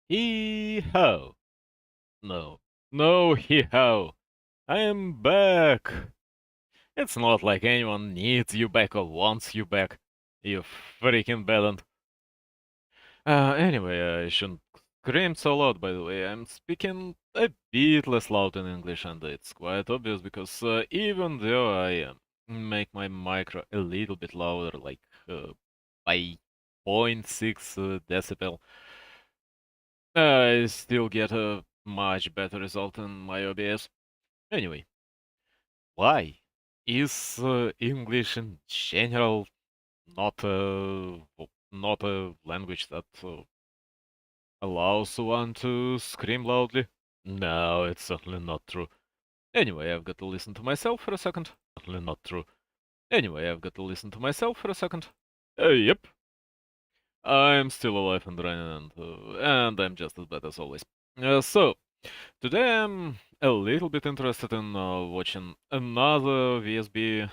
Hee-ho! No. No, hee-ho! I am back! It's not like anyone needs you back or wants you back. You freaking pedant. Anyway, I shouldn't scream so loud, by the way. I'm speaking a bit less loud in English, and it's quite obvious because even though I make my micro a little bit louder, like by zero point 0.6 decibel, I still get a much better result in my OBS. Anyway, why is English in general not a language that allows one to scream loudly? No, it's certainly not true. Anyway, I've got to listen to myself for a second. Certainly not true. Anyway, I've got to listen to myself for a second. Yep, I'm still alive and running, and I'm just as bad as always. So, today I'm a little bit interested in watching another VSB.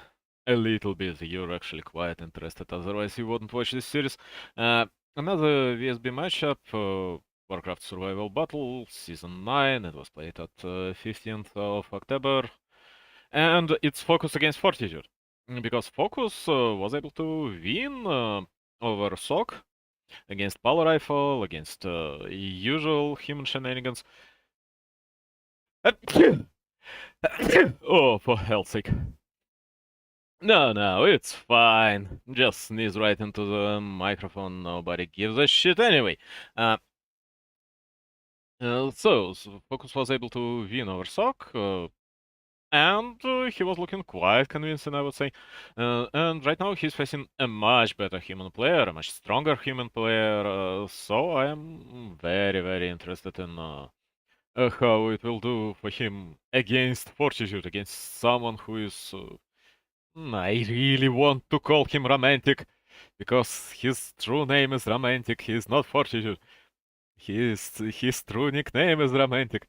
A little bit. You're actually quite interested, otherwise you wouldn't watch this series. Uh, Another VSB matchup, Warcraft Survival Battle, Season 9. It was played at 15th of October, and it's Focus against Fortitude. Because Focus was able to win over Sock against Power Rifle, against usual human shenanigans. Oh, for hell's sake. No, it's fine. Just sneeze right into the microphone. Nobody gives a shit anyway. Uh, so Focus was able to win over Sock, and he was looking quite convincing, I would say. And right now he's facing a much better human player, a much stronger human player. So I am very, very interested in how it will do for him against Fortitude, against someone who is. I really want to call him romantic, because his true name is romantic. He is not Fortitude. His true nickname is romantic.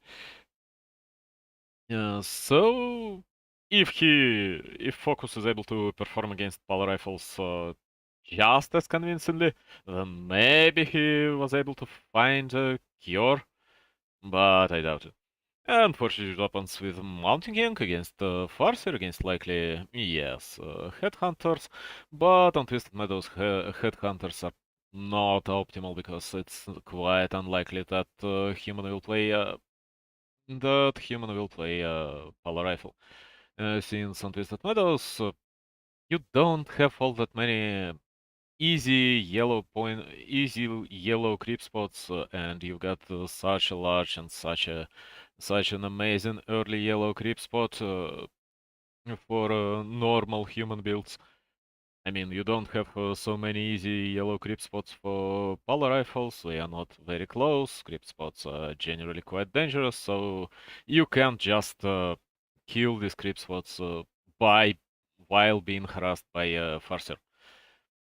So if Focus is able to perform against Power Rifles just as convincingly, then maybe he was able to find a cure, but I doubt it. And Fortitude opens with Mounting King against Farseer, against likely, yes, Headhunters, but on Twisted Meadows, Headhunters are not optimal because it's quite unlikely that human will play Power Rifle. Since on Twisted Meadows, you don't have all that many easy yellow creep spots, and you've got such a large and such an amazing early yellow creep spot for normal human builds. I mean, you don't have so many easy yellow creep spots for power rifles. They are not very close. Creep spots are generally quite dangerous, so you can't just kill these creep spots by while being harassed by Farseer.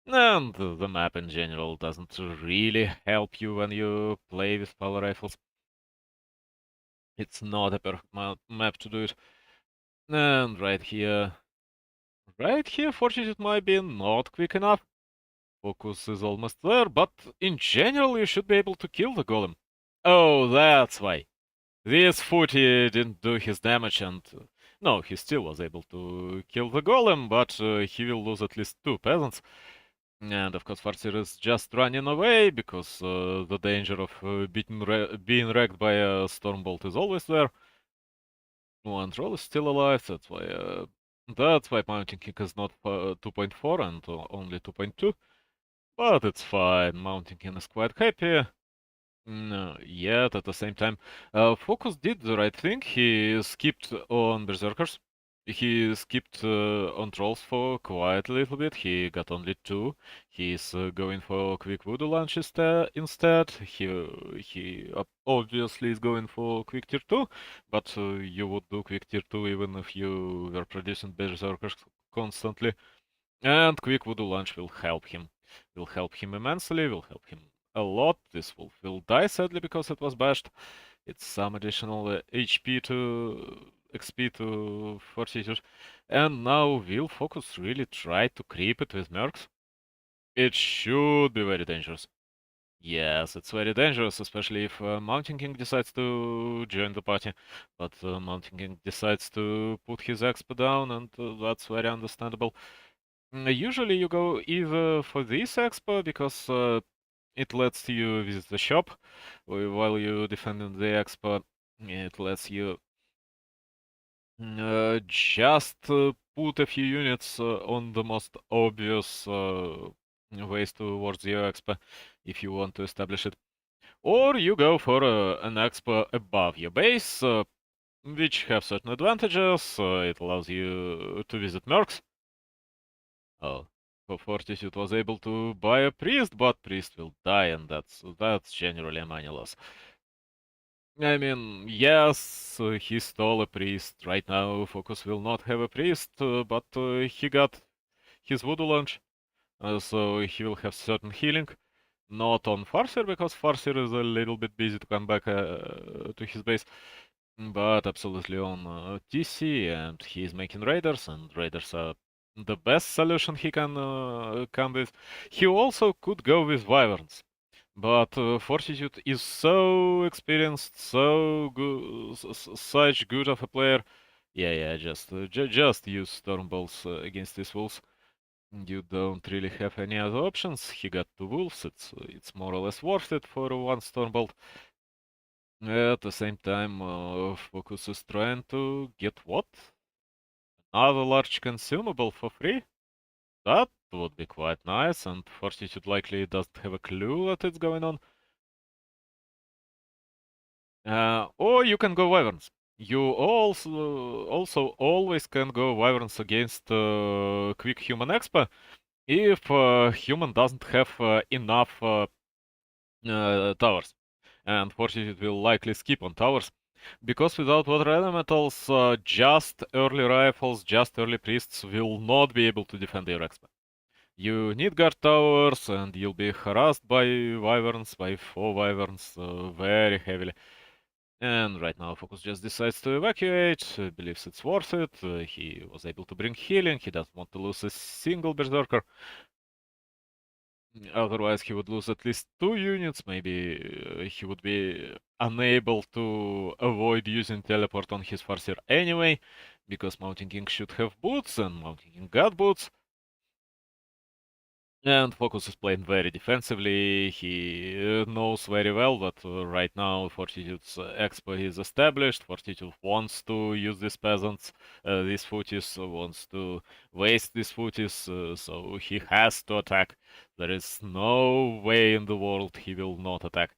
And the map in general doesn't really help you when you play with power rifles. It's not a perfect map to do it. And right here, Fortitude might be not quick enough. Focus is almost there, but in general, you should be able to kill the golem. Oh, that's why. This Footy didn't do his damage, and no, he still was able to kill the golem, but he will lose at least 2 peasants. And of course, Farseer is just running away because the danger of being wrecked by a Stormbolt is always there. One troll is still alive, that's why Mounting King is not 2.4 and only 2.2. But it's fine. Mounting King is quite happy. Yet at the same time, Focus did the right thing. He skipped on Berserkers. He skipped on Trolls for quite a little bit. He got only 2. He's going for Quick Voodoo Launch instead. He obviously is going for Quick Tier 2, but you would do Quick Tier 2 even if you were producing Berserkers constantly. And Quick Voodoo Launch will help him. Will help him immensely, will help him a lot. This wolf will die sadly because it was bashed. It's some additional HP to XP to Fortitude. And now will Focus really try to creep it with Mercs? It should be very dangerous. Yes, it's very dangerous, especially if Mountain King decides to join the party. But Mountain King decides to put his exp down, and that's very understandable. Usually you go either for this expo because it lets you visit the shop while you defending the expo. It lets you just put a few units on the most obvious ways towards your expo if you want to establish it. Or you go for an expo above your base, which have certain advantages. It allows you to visit mercs. Oh, Fortitude was able to buy a priest, but priest will die, and that's generally a money loss. I mean, yes, he stole a priest. Right now, Focus will not have a priest, but he got his voodoo launch, so he will have certain healing. Not on Farseer, because Farseer is a little bit busy to come back to his base, but absolutely on TC, and he is making raiders, and raiders are the best solution he can come with. He also could go with wyverns, but Fortitude is so experienced, so good, such good of a player. Yeah, just use Stormbolts against these wolves. You don't really have any other options. He got two wolves. It's more or less worth it for one Stormbolt. At the same time, Focus is trying to get what? Another large consumable for free? That would be quite nice, and Fortitude likely doesn't have a clue that it's going on. Or you can go wyverns. You also always can go wyverns against quick human expa if human doesn't have enough towers, and Fortitude will likely skip on towers. Because without water elementals, just early rifles, just early priests will not be able to defend your expa. You need guard towers, and you'll be harassed by wyverns, by 4 wyverns, very heavily. And right now, Focus just decides to evacuate, believes it's worth it. He was able to bring healing, he doesn't want to lose a single berserker. Otherwise, he would lose at least 2 units. Maybe he would be unable to avoid using teleport on his Farseer anyway, because Mountain King should have boots, and Mountain King got boots. And Focus is playing very defensively. He knows very well that right now Fortitude's expo is established. Fortitude wants to use these peasants, these footies, wants to waste these footies, so he has to attack. There is no way in the world he will not attack.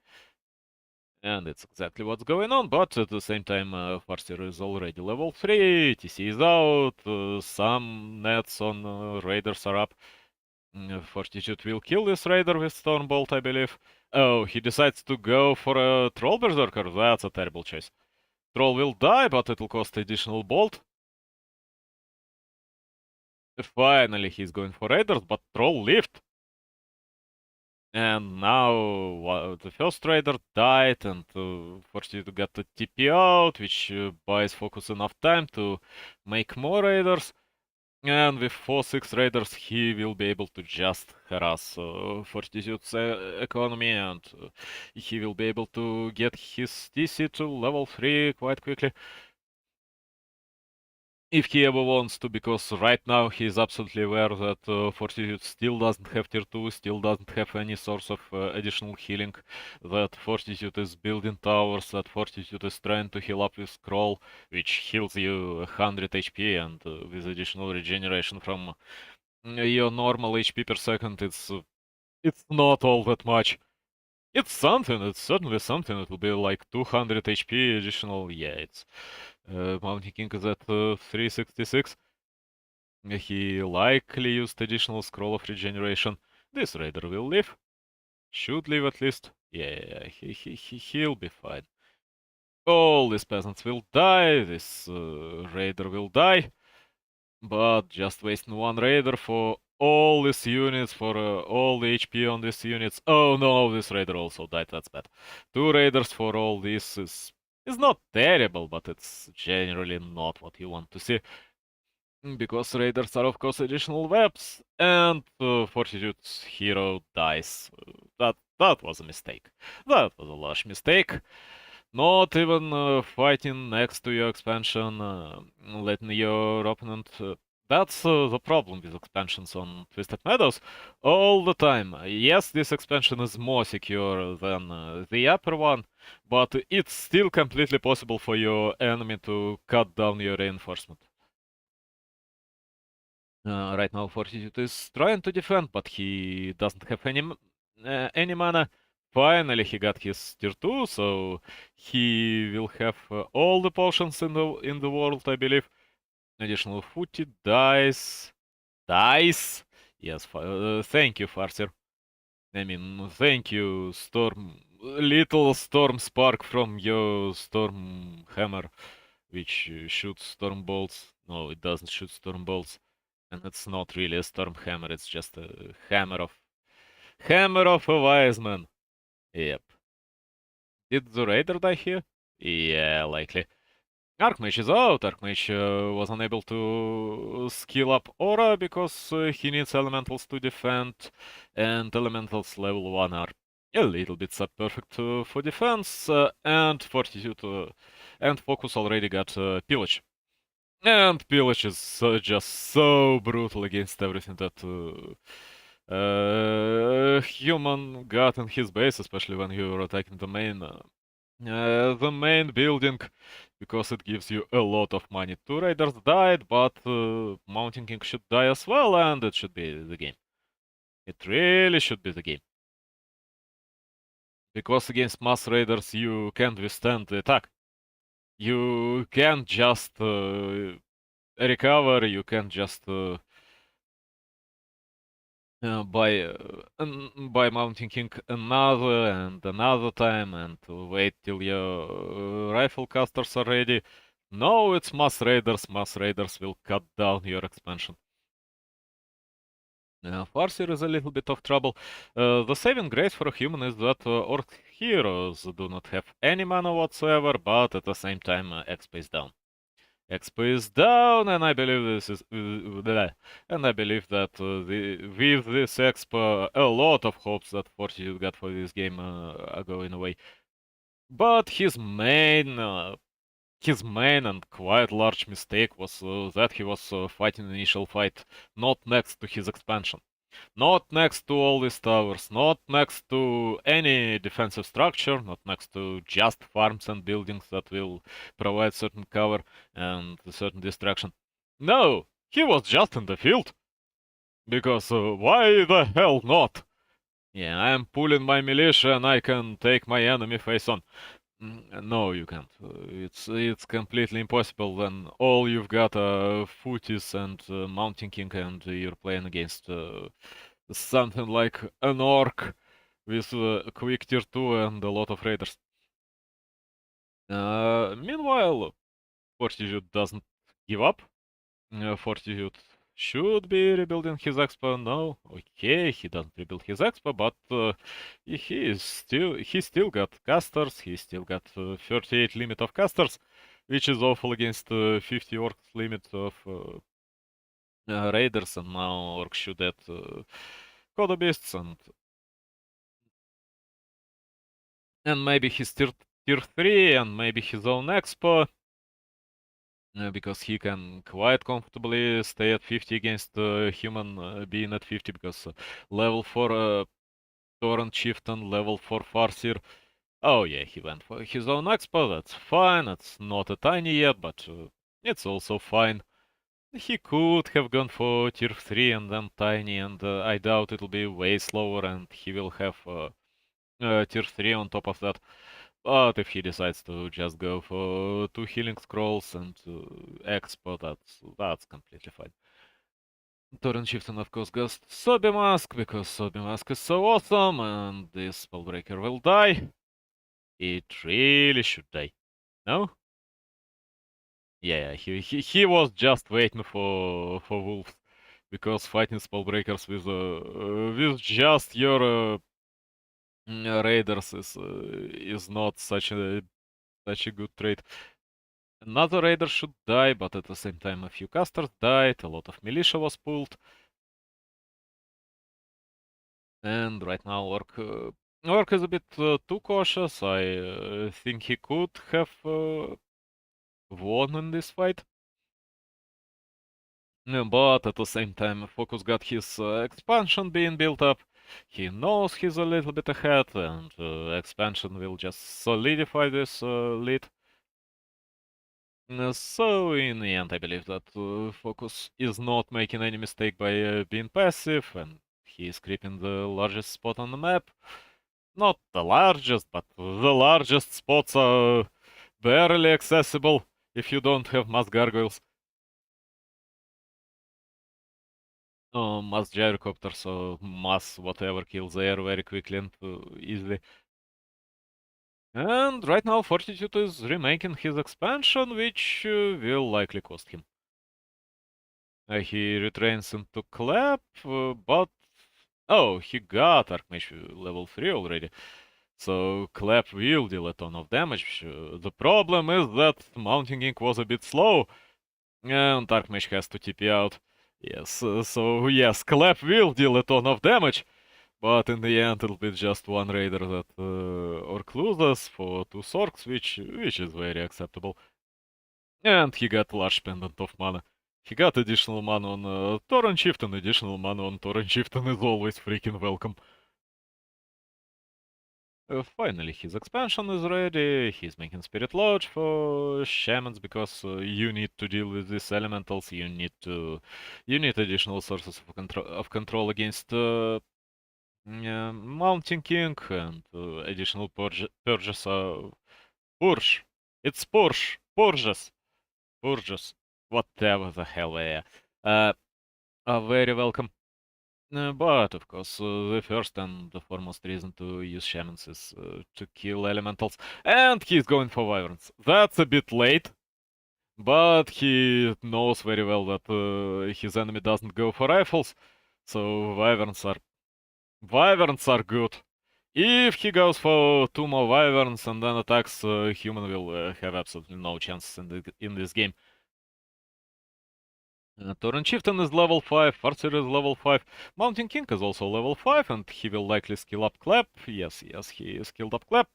And it's exactly what's going on, but at the same time, Farseer is already level 3, TC is out, some nets on Raiders are up. Fortitude will kill this raider with Stormbolt, I believe. Oh, he decides to go for a Troll Berserker. That's a terrible choice. Troll will die, but it'll cost additional bolt. Finally, he's going for raiders, but Troll lived. And now the first raider died, and Fortitude got the TP out, which buys Focus enough time to make more raiders. And with 4-6 raiders, he will be able to just harass Fortitude's economy, and he will be able to get his TC to level 3 quite quickly. If he ever wants to, because right now he is absolutely aware that Fortitude still doesn't have tier 2, still doesn't have any source of additional healing, that Fortitude is building towers, that Fortitude is trying to heal up with Scroll, which heals you 100 HP, and with additional regeneration from your normal HP per second, it's not all that much. It's something, it's certainly something. It will be like 200 HP additional. Yeah, it's Mountain King is at 366. He likely used additional scroll of regeneration. This raider will live. Should live at least. Yeah, he'll be fine. All these peasants will die. This raider will die. But just wasting one raider for all these units, for all the HP on these units. Oh no, this raider also died. That's bad. 2 raiders for all this is not terrible, but it's generally not what you want to see. Because raiders are of course additional webs, and Fortitude's hero dies. That was a mistake. That was a large mistake. Not even fighting next to your expansion, letting your opponent. That's the problem with expansions on Twisted Meadows all the time. Yes, this expansion is more secure than the upper one, but it's still completely possible for your enemy to cut down your reinforcement. Right now, Fortitude is trying to defend, but he doesn't have any mana. Finally, he got his tier 2, so he will have all the potions in the world, I believe. Additional footy dice. Dice! Yes, thank you, Farser. I mean, thank you, Storm. Little Storm Spark from your Storm Hammer, which shoots Storm Bolts. No, it doesn't shoot Storm Bolts. And it's not really a Storm Hammer, it's just a Hammer of a Wise Man. Yep. Did the Raider die here? Yeah, likely. Archmage is out. Archmage was unable to skill up Aura because he needs elementals to defend, and elementals level 1 are a little bit sub-perfect for defense, and Fortitude and Focus already got Pillage. And Pillage is just so brutal against everything that human got in his base, especially when you're attacking the main building, because it gives you a lot of money. 2 raiders died, but Mountain King should die as well, and it should be the game. It really should be the game. Because against mass raiders you can't withstand the attack. You can't just recover, you can't just by Mountain King another and another time and wait till your rifle casters are ready. No, it's mass raiders. Mass raiders will cut down your expansion. Farseer is a little bit of trouble. The saving grace for a human is that Orc heroes do not have any mana whatsoever, but at the same time XP is down. XP is down, and I believe this is, and I believe that with this XP, a lot of hopes that Fortitude got for this game are going away. But his main and quite large mistake was that he was fighting the initial fight not next to his expansion. Not next to all these towers, not next to any defensive structure, not next to just farms and buildings that will provide certain cover and certain distraction. No, he was just in the field. Because why the hell not? Yeah, I am pulling my militia and I can take my enemy face on. No, you can't. It's completely impossible when all you've got are footies and Mountain King, and you're playing against something like an orc with quick tier 2 and a lot of raiders. Meanwhile, Fortitude doesn't give up. Fortitude should be rebuilding his expo. No, okay, he doesn't rebuild his expo, but he still got casters. He still got 38 limit of casters, which is awful against 50 orcs limit of raiders, and now orcs should add Kodo beasts and maybe his tier 3 and maybe his own expo. Because he can quite comfortably stay at 50 against human being at 50, because level 4 Torrent Chieftain, level 4 Farseer. Oh yeah, he went for his own expo, that's fine, it's not a tiny yet, but it's also fine. He could have gone for tier 3 and then tiny, and I doubt it'll be way slower, and he will have tier 3 on top of that. But if he decides to just go for 2 healing scrolls and expo, that's completely fine. Torrent Chieftain, of course, goes Sobi Mask, because Sobi Mask is so awesome, and this Spellbreaker will die. It really should die. No? Yeah, he was just waiting for wolves, because fighting Spellbreakers with just your raiders is not such a good trait. Another raider should die, but at the same time a few casters died, a lot of militia was pulled. And right now Orc Orc is a bit too cautious. I think he could have won in this fight. But at the same time, Focus got his expansion being built up. He knows he's a little bit ahead, and expansion will just solidify this lead. So in the end, I believe that Focus is not making any mistake by being passive, and he is creeping the largest spot on the map. Not the largest, but the largest spots are barely accessible if you don't have mass gargoyles. Mass gyrocopters or mass whatever kills air very quickly and easily. And right now Fortitude is remaking his expansion, which will likely cost him. He retrains into Clap, but... Oh, he got Archmage level 3 already. So Clap will deal a ton of damage. The problem is that Mounting Ink was a bit slow, and Archmage has to TP out. Yes, so yes, Clap will deal a ton of damage, but in the end it'll be just one Raider that Orc loses for 2 Sorks, which is very acceptable. And he got large pendant of mana. He got additional mana on Torrent Shift, and additional mana on Torrent Shift is always freaking welcome. Finally, his expansion is ready. He's making Spirit Lodge for Shamans because you need to deal with these elementals. You need additional sources of control against Mountain King and additional purges. Purge. It's Purges. Purges. Whatever the hell they are very welcome. But of course, the first and the foremost reason to use shamans is to kill elementals. And he's going for wyverns. That's a bit late, but he knows very well that his enemy doesn't go for rifles, so wyverns are good. If he goes for 2 more wyverns and then attacks, human will have absolutely no chance in this game. Torrent Chieftain is level 5, Archer is level 5, Mountain King is also level 5, and he will likely skill up Clap. Yes, he skilled up Clap.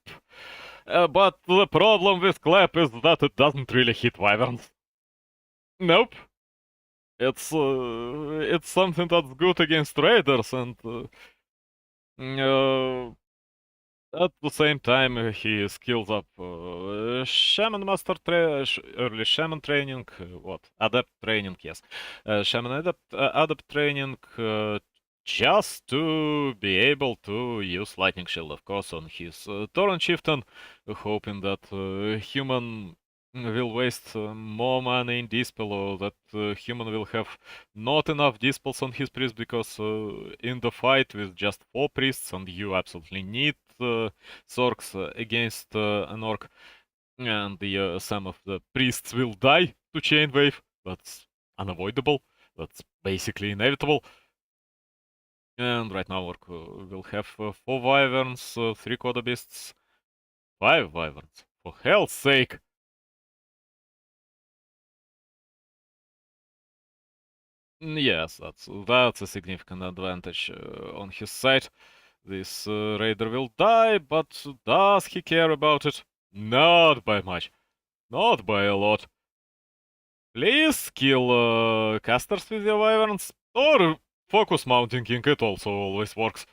But the problem with Clap is that it doesn't really hit wyverns. Nope. It's something that's good against raiders, and at the same time, he skills up Shaman Master early Shaman training, Adept training, yes. Shaman Adept training, just to be able to use Lightning Shield, of course, on his Torrent Chieftain, hoping that human will waste more mana in Dispel, or that human will have not enough Dispels on his priest, because in the fight with just 4 priests, and you absolutely need Sorks against an Orc, and some of the priests will die to Chain Wave. That's unavoidable. That's basically inevitable. And right now Orc will have 4 Wyverns, 3 Quarter Beasts, 5 Wyverns. For hell's sake! Yes, that's a significant advantage on his side. This raider will die, but does he care about it? Not by much. Not by a lot. Please kill casters with your wyverns, or focus Mounting King, it also always works.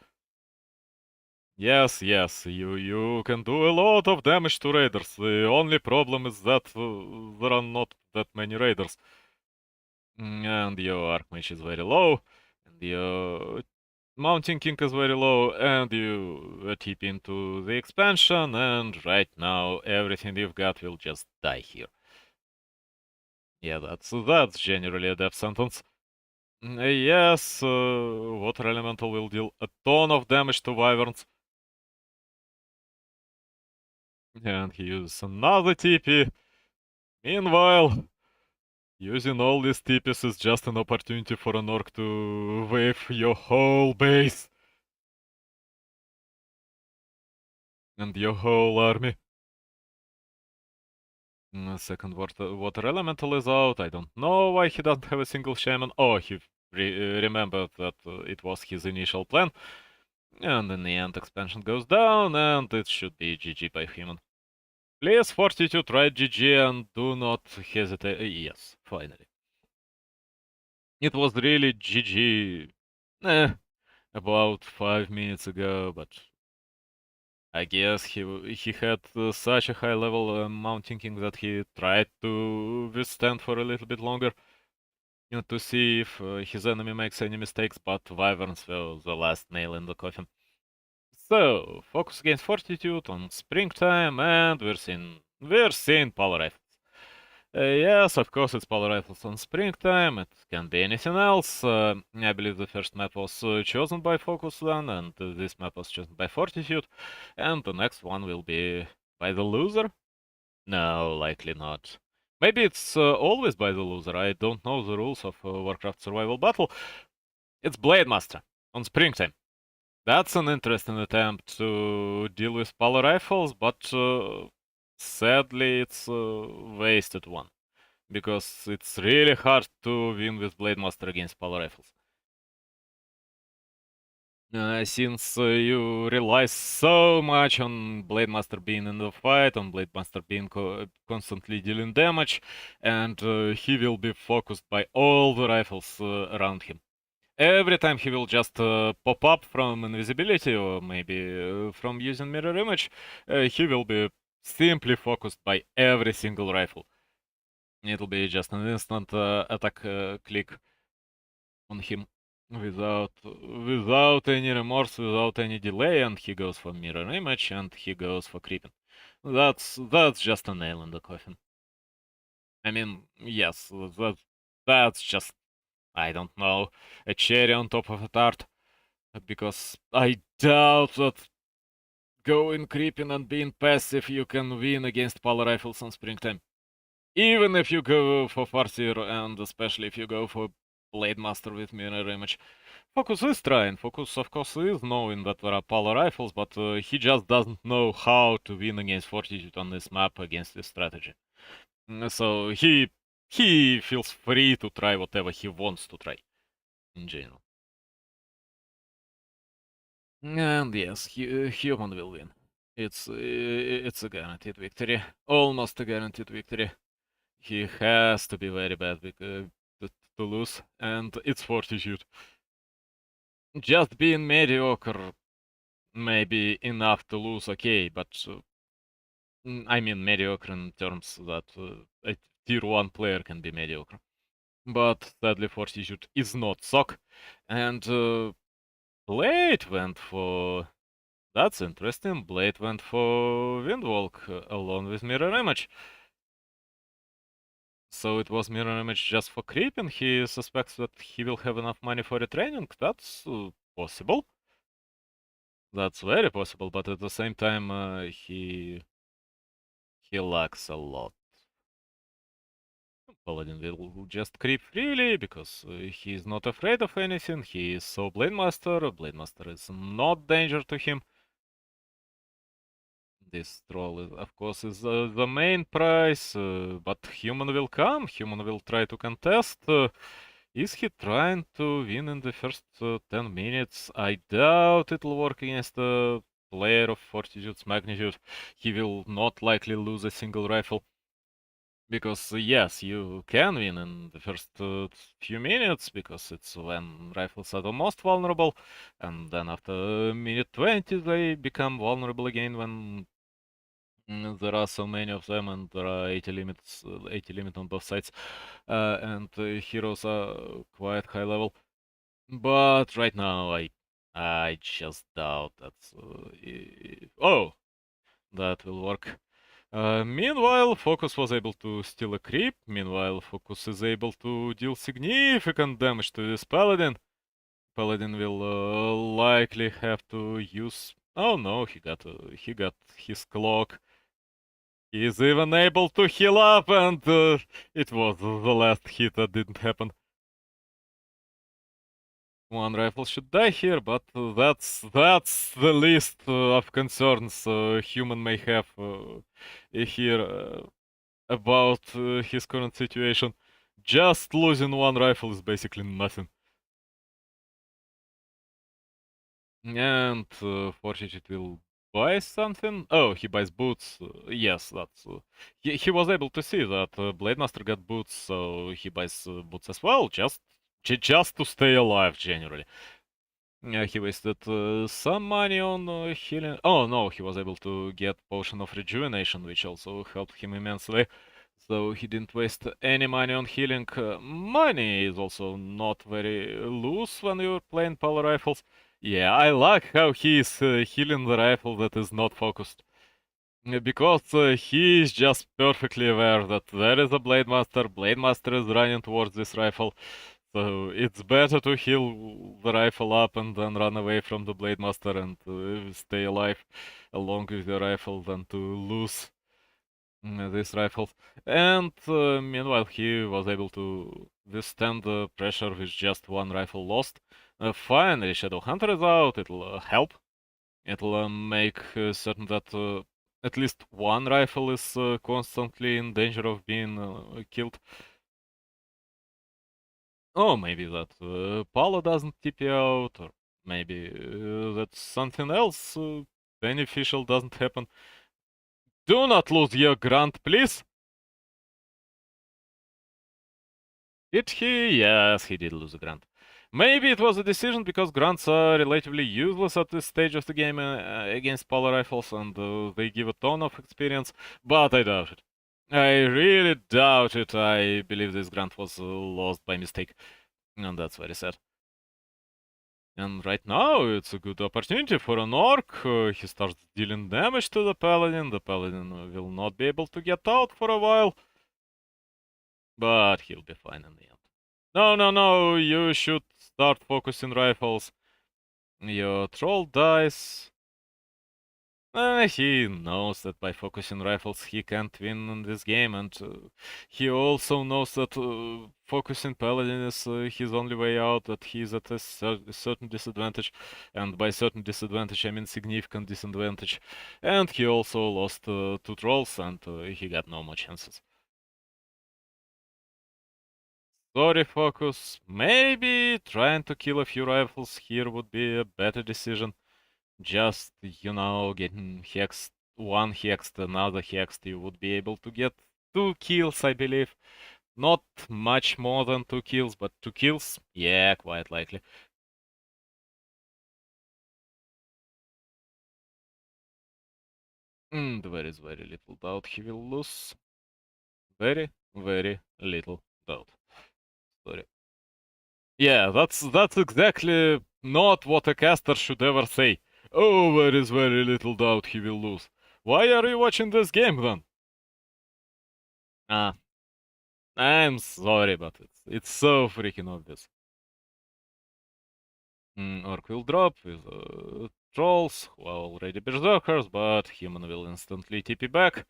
Yes, you can do a lot of damage to raiders. The only problem is that there are not that many raiders. And your Archmage is very low, and your Mountain King is very low, and you tip into the expansion, and right now everything you've got will just die here. Yeah, that's generally a death sentence. Yes, Water Elemental will deal a ton of damage to wyverns. And he uses another TP. Meanwhile, using all these TPs is just an opportunity for an orc to wave your whole base. And your whole army. Second water Elemental is out. I don't know why he doesn't have a single Shaman. Oh, he remembered that it was his initial plan. And in the end, expansion goes down, and it should be GG by human. Please, Fortitude, write GG and do not hesitate. Yes, finally. It was really GG about 5 minutes ago, but I guess he had such a high level mounting that he tried to withstand for a little bit longer, to see if his enemy makes any mistakes, but Wyverns were the last nail in the coffin. So, focus against Fortitude on Springtime, and we're seeing Power Rifles. Yes, of course, it's Power Rifles on Springtime. It can be anything else. I believe the first map was chosen by Focus then, and this map was chosen by Fortitude, and the next one will be by the loser? No, likely not. Maybe it's always by the loser. I don't know the rules of Warcraft Survival Battle. It's Blade Master on Springtime. That's an interesting attempt to deal with Power Rifles, but sadly it's a wasted one. Because it's really hard to win with Blade Master against Power Rifles. Since you rely so much on Blade Master being in the fight, on Blade Master being constantly dealing damage, and he will be focused by all the rifles around him. Every time he will just pop up from invisibility, or maybe from using mirror image, he will be simply focused by every single rifle. It'll be just an instant attack click on him without any remorse, without any delay, and he goes for mirror image and he goes for creeping. That's just a nail in the coffin. I mean, yes, that's just, I don't know, a cherry on top of a tart, because I doubt that going creeping and being passive you can win against Power Rifles on Springtime. Even if you go for Farseer, and especially if you go for Blade Master with mirror image. Focus is trying. Focus, of course, is knowing that there are Power Rifles, but he just doesn't know how to win against Fortitude on this map against this strategy. So he feels free to try whatever he wants to try, in general. And yes, human will win. It's a guaranteed victory. Almost a guaranteed victory. He has to be very bad to lose, and it's Fortitude. Just being mediocre may be enough to lose, okay, but I mean mediocre in terms that a tier 1 player can be mediocre. But sadly Fortitude is not SOC, and Blade went for... That's interesting, Blade went for Windwalk along with Mirror Image. So it was Mirror Image just for creeping. He suspects that he will have enough money for retraining. That's possible. That's very possible, but at the same time, he lacks a lot. Paladin will just creep freely because he's not afraid of anything. He is so Blade Master. Blade Master is not danger to him. This troll, of course, is the main prize, but human will come. Human will try to contest. Is he trying to win in the first 10 minutes? I doubt it'll work against a player of Fortitude's magnitude. He will not likely lose a single rifle. Because, yes, you can win in the first few minutes, because it's when rifles are the most vulnerable, and then after minute 20 they become vulnerable again when there are so many of them and there are 80 limits, 80 limit on both sides, and heroes are quite high level. But right now, I just doubt that's... oh, that will work. Meanwhile, Focus was able to steal a creep. Meanwhile, Focus is able to deal significant damage to this Paladin. Paladin will likely have to use... Oh no, he got his cloak. He is even able to heal up, and it was the last hit that didn't happen. One rifle should die here, but that's the least of concerns human may have here about his current situation. Just losing one rifle is basically nothing. And Fortitude will buy something. Oh, he buys boots. Yes, that's. He was able to see that Blade Master got boots, so he buys boots as well, just to stay alive generally. Yeah, he wasted some money on healing. Oh no, he was able to get Potion of Rejuvenation, which also helped him immensely. So he didn't waste any money on healing. Money is also not very loose when you're playing power rifles. Yeah, I like how he is healing the rifle that is not focused. Because he is just perfectly aware that there is a Blade Master. Blade Master is running towards this rifle. So it's better to heal the rifle up and then run away from the Blade Master and stay alive along with the rifle than to lose these rifles. And meanwhile, he was able to withstand the pressure with just one rifle lost. Finally, Shadow Hunter is out. It'll help. It'll make certain that at least one rifle is constantly in danger of being killed. Oh, maybe that Palo doesn't tip you out, or maybe that something else beneficial doesn't happen. Do not lose your grant, please! Did he? Yes, he did lose a grant. Maybe it was a decision because grants are relatively useless at this stage of the game against Palo rifles and they give a ton of experience, but I doubt it. I really doubt it. I believe this grant was lost by mistake, and that's very sad. And right now, it's a good opportunity for an orc. He starts dealing damage to the paladin. The paladin will not be able to get out for a while, but he'll be fine in the end. No, no, no, you should start focusing rifles. Your troll dies. He knows that by focusing rifles he can't win in this game, and he also knows that focusing paladin is his only way out, that he's at a certain disadvantage, and by certain disadvantage I mean significant disadvantage. And he also lost two trolls, and he got no more chances. Sorry, focus. Maybe trying to kill a few rifles here would be a better decision. Just, getting hexed, one hexed, another hexed, you would be able to get 2 kills, I believe. Not much more than 2 kills, but 2 kills? Yeah, quite likely. And there is very little doubt he will lose. Very, very little doubt. Sorry. Yeah, that's exactly not what a caster should ever say. Oh, there is very little doubt he will lose. Why are you watching this game then? Ah, I'm sorry, but it's so freaking obvious. Orc will drop with trolls, who are already berserkers, but human will instantly TP back.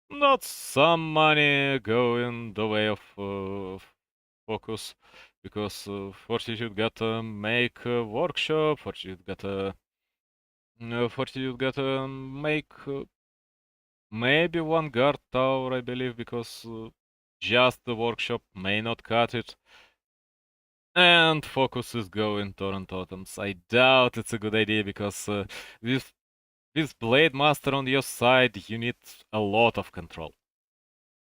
Not some money going the way of focus, because Fortitude gotta make a workshop, Fortitude gotta make maybe one guard tower, I believe, because just the workshop may not cut it. And focus is going torrent totems. I doubt it's a good idea because with Blade Master on your side, you need a lot of control.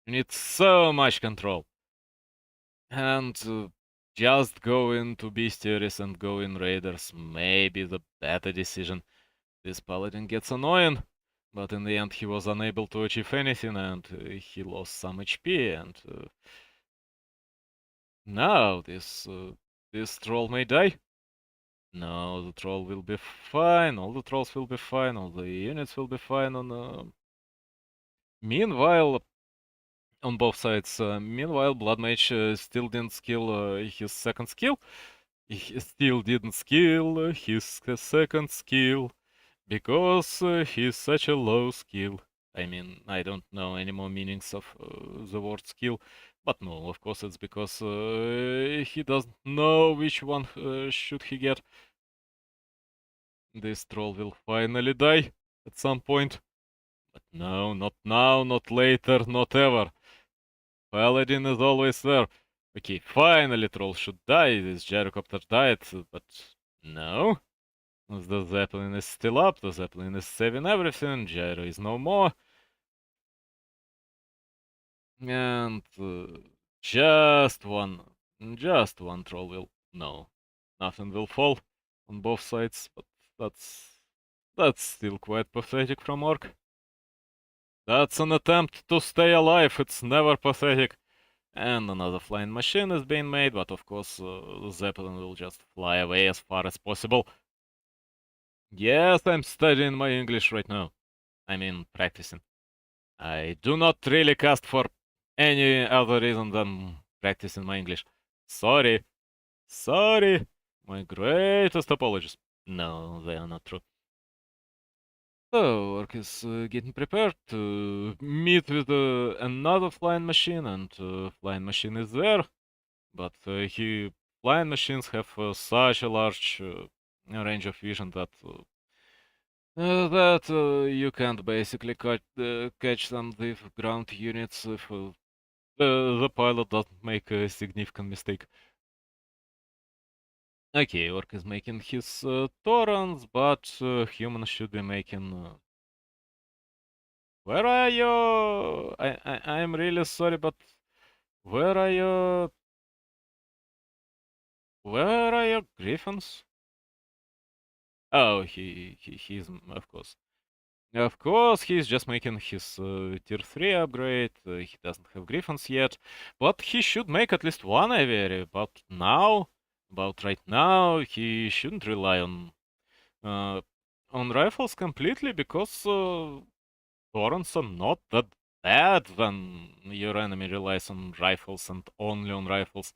You need so much control. And just go into bestiaries and go in raiders may be the better decision. This paladin gets annoying, but in the end he was unable to achieve anything and he lost some HP and now this troll may die. No, the troll will be fine. All the trolls will be fine. All the units will be fine. Meanwhile, on both sides, meanwhile, Blood Mage still didn't skill his second skill. He still didn't skill his second skill because he's such a low skill. I mean, I don't know any more meanings of the word skill, but no, of course it's because he doesn't know which one should he get. This troll will finally die at some point. But no, not now, not later, not ever. Paladin is always there. Okay, finally troll should die. This gyrocopter died, but no. The Zeppelin is still up, the Zeppelin is saving everything, Gyro is no more. And just one troll will... No, nothing will fall on both sides, but that's still quite pathetic from Orc. That's an attempt to stay alive, it's never pathetic. And another flying machine is being made, but of course Zeppelin will just fly away as far as possible. Yes, I'm studying my English right now. I mean, practicing. I do not really cast for any other reason than practicing my English. Sorry. Sorry. My greatest apologies. No, they are not true. So, Orc is getting prepared to meet with another flying machine, and flying machine is there. But flying machines have such a large range of vision that you can't basically catch them with ground units if the pilot doesn't make a significant mistake. Okay, Orc is making his Torrents, but humans should be making... Where are you? I'm really sorry, but where are you? Where are your griffins? Oh, he's, of course. Of course, he's just making his tier 3 upgrade. He doesn't have griffins yet, but he should make at least one aviary. About right now, he shouldn't rely uh, on rifles completely, because Torrents are not that bad when your enemy relies on rifles and only on rifles.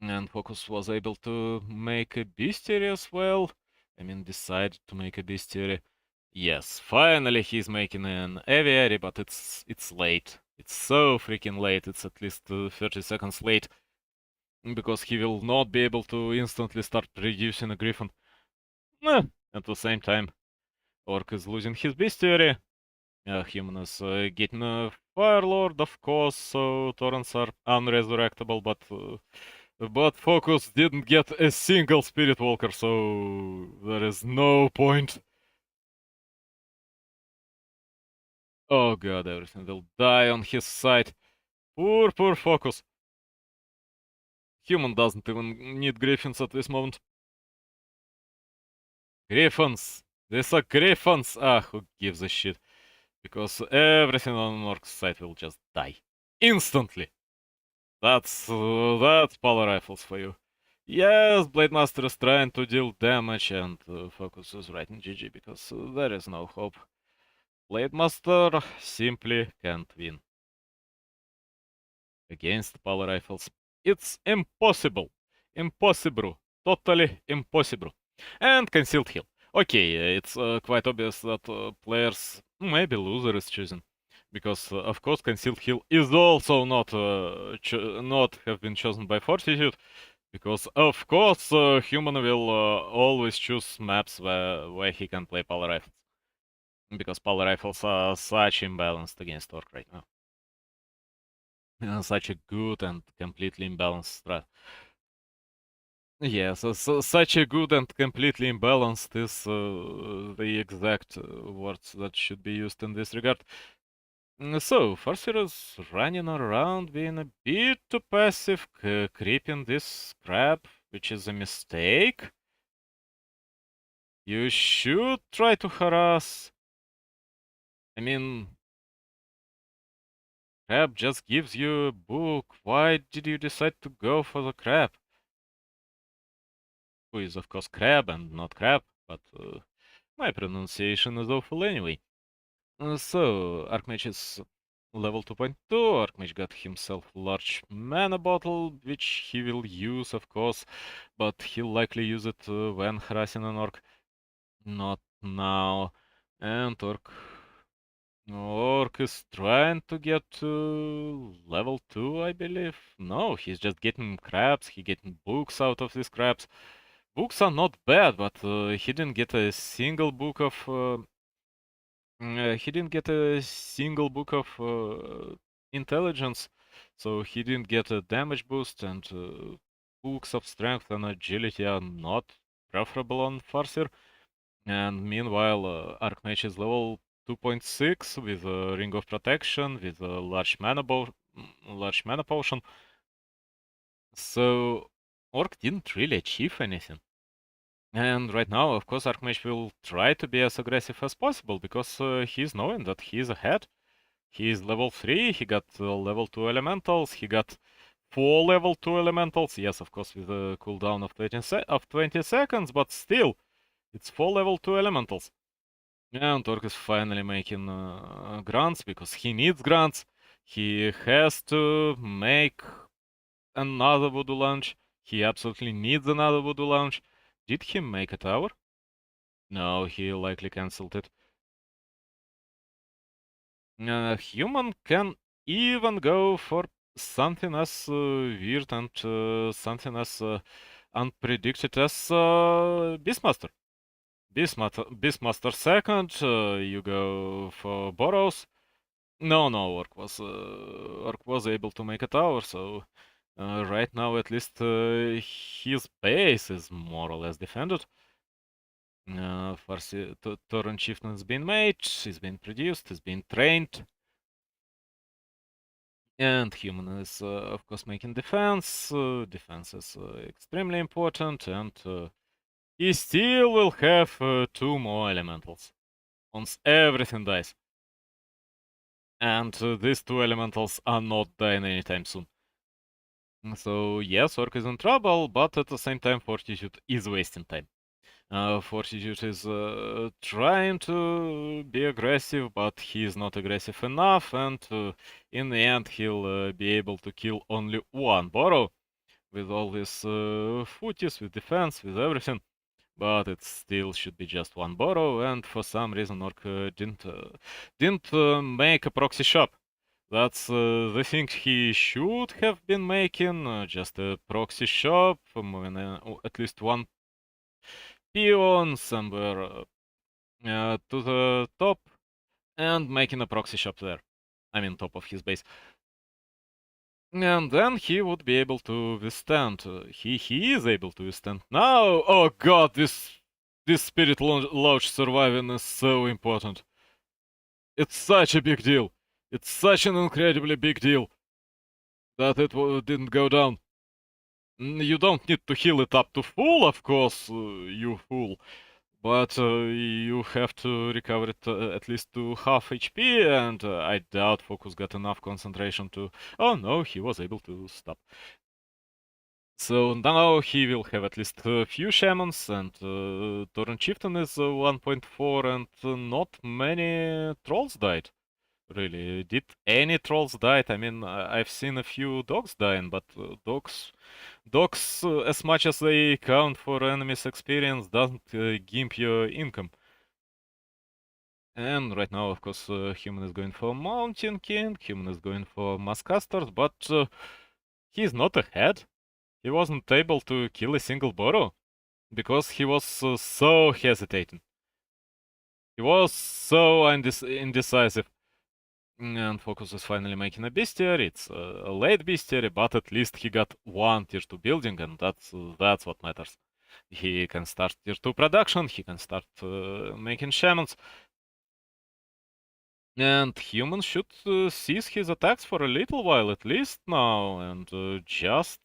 And Focus was able to make a bestiary as well. I mean, decided to make a bestiary. Yes, finally he's making an aviary, but it's late. It's so freaking late. It's at least 30 seconds late, because he will not be able to instantly start producing a griffin. At the same time, Orc is losing his bestiary. Human is getting a Firelord, of course, so Torrents are unresurrectable, but Focus didn't get a single Spirit Walker, so there is no point. Oh god, everything will die on his side. Poor Focus. Human doesn't even need Griffins at this moment. Griffins! These are Griffins! Ah, who gives a shit? Because everything on Orc's side will just die. Instantly! That's Power Rifles for you. Yes, Blade Master is trying to deal damage, and Focus is writing GG, because there is no hope. Blade Master simply can't win against Power Rifles. It's impossible. Impossible. Totally impossible. And Concealed Heal. Okay, it's quite obvious that players, maybe loser, is choosing. Because, of course, Concealed Heal is also not have been chosen by Fortitude. Because, of course, human will always choose maps where he can play Power Rifles. Because Power Rifles are such imbalanced against Orc right now. Such a good and completely imbalanced strat. Yes, such a good and completely imbalanced is the exact words that should be used in this regard. So, Farseer is running around being a bit too passive, creeping this crab, which is a mistake. You should try to harass. I mean, crab just gives you a book. Why did you decide to go for the crab? Who is, of course, crab and not crab, but my pronunciation is awful anyway. So, Archmage is level 2.2. Archmage got himself a large mana bottle, which he will use, of course, but he'll likely use it when harassing an orc. Not now. And Orc is trying to get to level 2, I believe. No, he's just getting crabs. He's getting books out of these crabs. Books are not bad, but he didn't get a single book of intelligence, so he didn't get a damage boost, and books of strength and agility are not preferable on Farseer. And meanwhile, Archmage is level 2.6 with a Ring of Protection, with a large mana potion. So Orc didn't really achieve anything. And right now, of course, Archmage will try to be as aggressive as possible because he's knowing that he's ahead. He is level 3, he got level 2 elementals, he got 4 level 2 elementals. Yes, of course, with a cooldown of 20 seconds, but still, it's 4 level 2 elementals. And Orc is finally making grunts because he needs grunts. He has to make another voodoo launch. He absolutely needs another voodoo launch. Did he make a tower? No, he likely cancelled it. Human can even go for something as weird and something as unpredicted as Beastmaster. Beastmaster second, you go for Boros. No, Orc was able to make a tower, so right now at least his base is more or less defended. Torrent Chieftain has been made, he's been produced, he's been trained. And human is, of course, making defense. Defense is extremely important, and he still will have 2 more elementals once everything dies. And these 2 elementals are not dying anytime soon. So yes, Orc is in trouble, but at the same time, Fortitude is wasting time. Fortitude is trying to be aggressive, but he is not aggressive enough, and in the end he'll be able to kill only 1 Borrow with all this footies, with defense, with everything. But it still should be just 1 Borrow, and for some reason Orc didn't make a proxy shop. That's the thing he should have been making, just a proxy shop, moving at least 1 peon somewhere to the top and making a proxy shop there. I mean, top of his base. And then he would be able to withstand. He is able to withstand now. Oh god, this spirit lodge surviving is so important. It's such a big deal. It's such an incredibly big deal that it didn't go down. You don't need to heal it up to full, of course, you fool. But you have to recover it at least to half HP, and I doubt Focus got enough concentration to... Oh no, he was able to stop. So now he will have at least a few shamans, and Torrent Chieftain is 1.4, and not many trolls died. Really, did any trolls died? I mean, I've seen a few dogs dying, but dogs, as much as they count for enemies' experience, doesn't gimp your income. And right now, of course, human is going for Mountain King, human is going for Mascasters, but he's not ahead. He wasn't able to kill a single Burrow because he was so hesitating. He was so indecisive. And Focus is finally making a bestiary. It's a late bestiary, but at least he got 1 tier 2 building, and that's what matters. He can start tier 2 production, he can start making shamans. And human should cease his attacks for a little while at least now, and just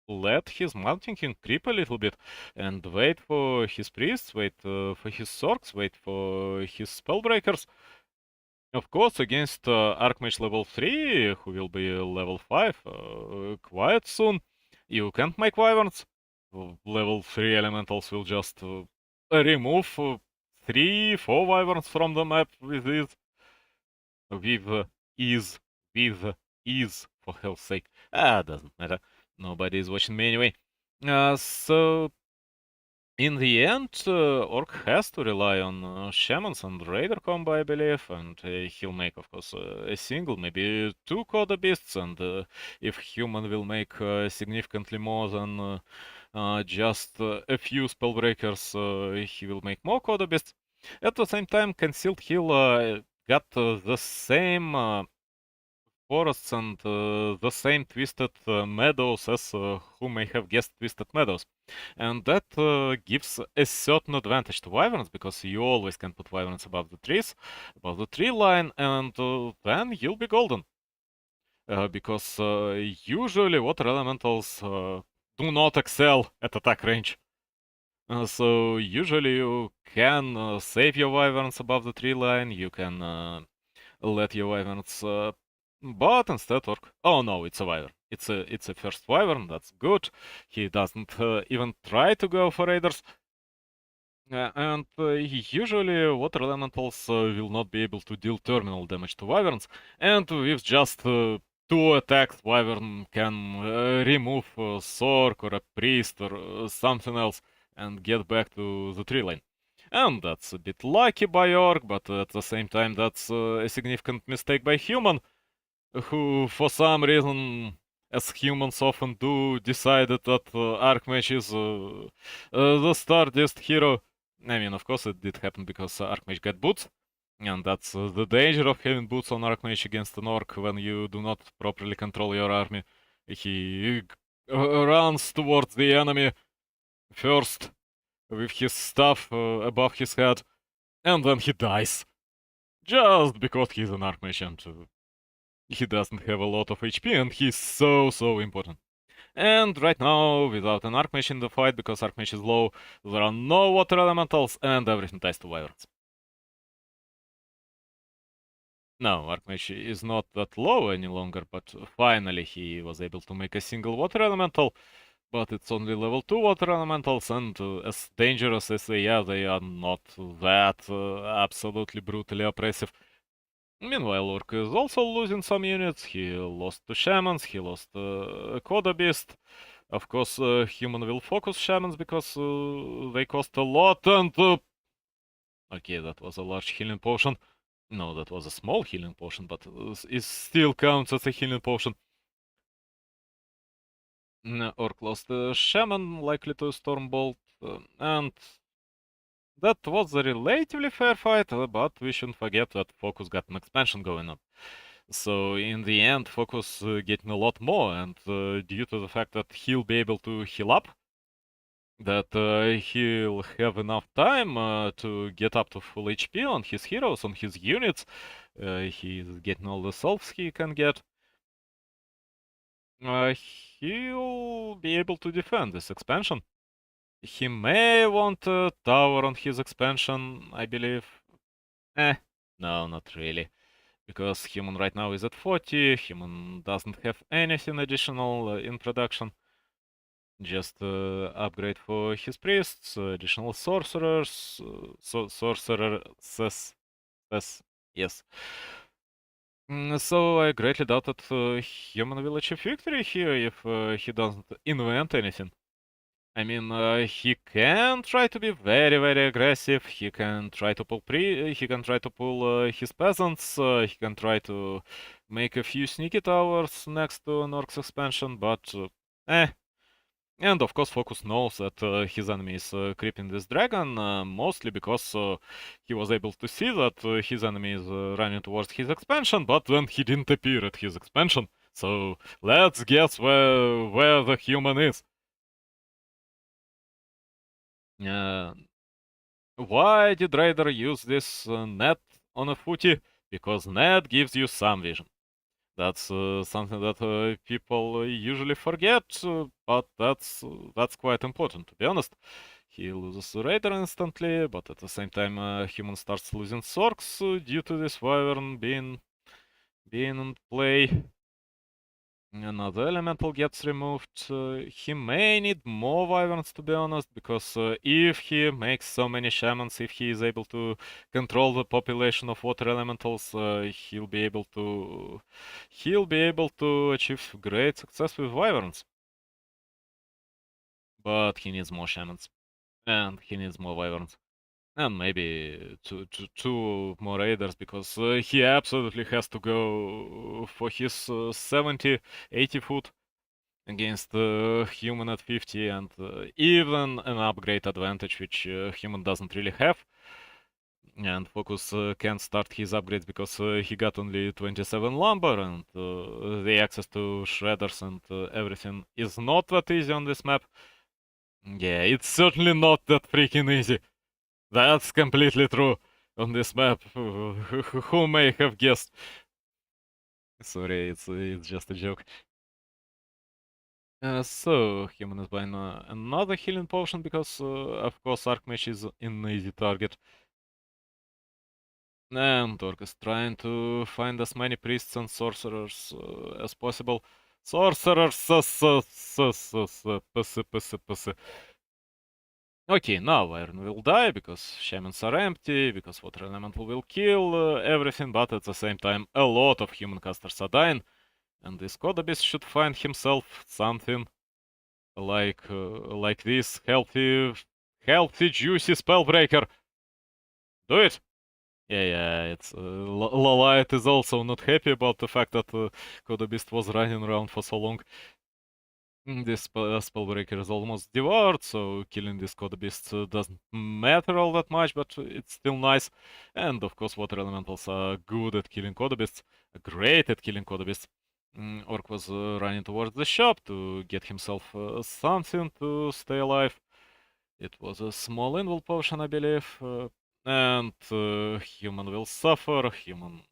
let his Mountain King creep a little bit, and wait for his priests, wait for his Sorks, wait for his Spellbreakers. Of course, against Archmage level 3, who will be level 5 quite soon, you can't make Wyverns. Level 3 elementals will just remove 3-4 Wyverns from the map with ease. With ease, for hell's sake. Doesn't matter. Nobody is watching me anyway. So in the end, Orc has to rely on Shamans and Raider combo, I believe, and he'll make, of course, a single, maybe 2 Coda Beasts, and if Human will make significantly more than just a few Spellbreakers, he will make more Coda Beasts. At the same time, Concealed Heal got the same forests and the same twisted meadows as who may have guessed twisted meadows. And that gives a certain advantage to wyverns, because you always can put wyverns above the trees, above the tree line, and then you'll be golden. Because usually water elementals do not excel at attack range. So usually you can save your wyverns above the tree line, you can let your wyverns, but instead orc. Oh no, it's a wyvern. It's a first wyvern. That's good. He doesn't even try to go for raiders. And usually water elementals will not be able to deal terminal damage to wyverns, and with just 2 attacks, wyvern can remove a Sork or a priest or something else and get back to the tree line. And that's a bit lucky by orc, but at the same time that's a significant mistake by human, who for some reason, as humans often do, decided that Archmage is the sturdiest hero. I mean, of course it did happen because Archmage got boots, and that's the danger of having boots on Archmage against an orc when you do not properly control your army. He runs towards the enemy first with his staff above his head, and then he dies. Just because he's an Archmage and he doesn't have a lot of HP, and he's so important. And right now, without an Archmage in the fight, because Archmage is low, there are no water elementals, and everything dies to wyverns. No, Archmage is not that low any longer, but finally he was able to make a single water elemental, but it's only level 2 water elementals, and as dangerous as they are not that absolutely brutally oppressive. Meanwhile, Orc is also losing some units. He lost to Shamans, he lost Coda Beast. Of course, Human will focus Shamans because they cost a lot, and... Okay, that was a large healing potion. No, that was a small healing potion, but it still counts as a healing potion. Orc lost Shaman, likely to Stormbolt, and... That was a relatively fair fight, but we shouldn't forget that Focus got an expansion going on. So in the end, Focus getting a lot more, and due to the fact that he'll be able to heal up, that he'll have enough time to get up to full HP on his heroes, on his units. He's getting all the selves he can get. He'll be able to defend this expansion. He may want a tower on his expansion, I believe. No, not really. Because Human right now is at 40, Human doesn't have anything additional in production. Just upgrade for his priests, additional sorcerers, sorcerers, yes. So I greatly doubt that Human will achieve victory here if he doesn't invent anything. I mean, he can try to be very aggressive. He can try to pull his peasants. He can try to make a few sneaky towers next to an Orc's expansion, but eh. And of course, Focus knows that his enemy is creeping this dragon, mostly because he was able to see that his enemy is running towards his expansion, but then he didn't appear at his expansion. So let's guess where the human is. Why did Raider use this net on a footy? Because net gives you some vision. That's something that people usually forget, but that's quite important, to be honest. He loses Raider instantly, but at the same time Human starts losing Sorks due to this Wyvern being in play. Another elemental gets removed. He may need more wyverns, to be honest, because if he makes so many shamans, if he is able to control the population of water elementals, he'll be able to achieve great success with wyverns. But he needs more shamans, and he needs more wyverns. And maybe two more raiders, because he absolutely has to go for his 70, 80 foot against Human at 50, and even an upgrade advantage, which Human doesn't really have. And Focus can't start his upgrades because he got only 27 lumber, and the access to shredders and everything is not that easy on this map. Yeah, it's certainly not that freaking easy. That's completely true on this map. Who may have guessed? Sorry, it's just a joke. So, Human is buying another healing potion because, of course, Archmage is an easy target. And Orc is trying to find as many priests and sorcerers as possible. Sorcerers, pussy. Okay, now Iron will die because shamans are empty, because Water Elemental will kill everything, but at the same time, a lot of human casters are dying, and this Codabis should find himself something like this healthy, juicy Spellbreaker. Do it! Yeah, it's Lalite is also not happy about the fact that Codabist was running around for so long. This Spellbreaker is almost devoured, so killing this Codabist doesn't matter all that much, but it's still nice. And of course, Water Elementals are good at killing Codabists, great at killing Codabists. Orc was running towards the shop to get himself something to stay alive. It was a small invul potion, I believe. And Human will suffer. Human